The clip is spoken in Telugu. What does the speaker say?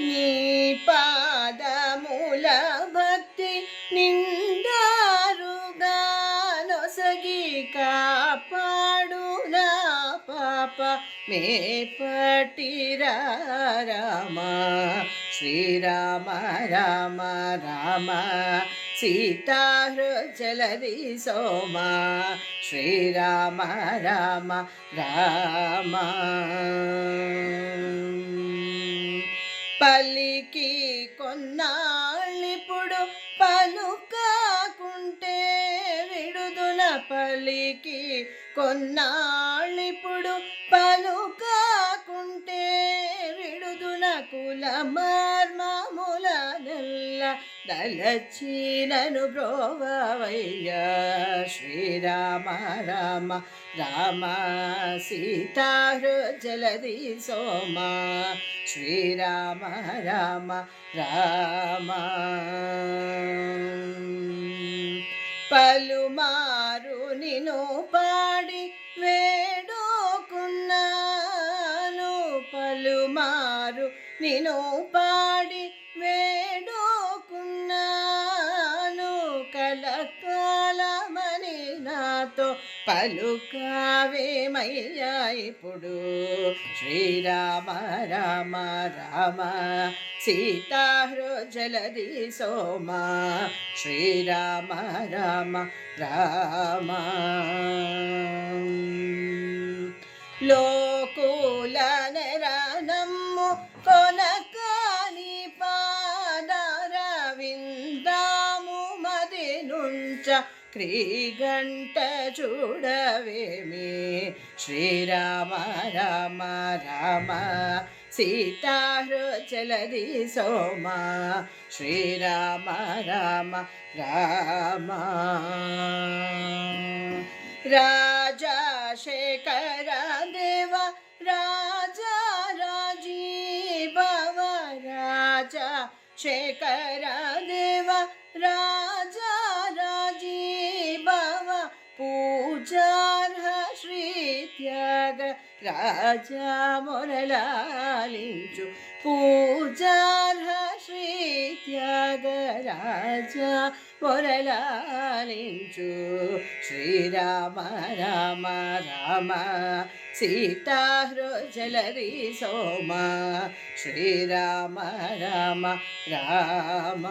నీ పాదముల భక్తి నిండారుగా నొసగి కాపాడునా పాప మే పటిరా రామ శ్రీరామ రామ రామ సీతాహృజలది సోమ శ్రీరామ రామ రామ పలికి కొన్నాళ్ళిప్పుడు పలుకాకుంటే విడుదుల పలికి కొన్నాళ్ళిప్పుడు పలుకాకుంటే విడుదుల కుల మర్మముల నెల్ల దలచినను బ్రోవయ్య శ్రీరామ రామ రామ సీతాహృజలది సోమ శ్రీరామ రామ రామ పలుమారు నిను పాడి వేడుకున్నాను పలుమారు నిను పాడి వేడుకున్నాను కలకాలమని నాతో పలుకావేమయ్యా ఇప్పుడు శ్రీరామ రామ రామ సీతాహృజలది సోమ శ్రీరామ రామ రామ లోకుల నెరనమ్ము కొనకాని పాదరవిందాము మది నుంచ క్రీగంట చూడవేమి శ్రీరామ రామ రామ సీతాహృజలది సోమ శ్రీరామ రామ రామ రాజా శేఖర దేవ రాజా రాజీభవ రాజా శేఖర దేవ రాజా రాజీభవ పూజార్హ శ్రీ త్యాగ రాజా మొరలాలించు పూజార్హ శ్రీ త్యాగ రాజా మొరలాలించు శ్రీరామ రామ రామ సీతాహృజలది సోమ శ్రీరామ రామ రామ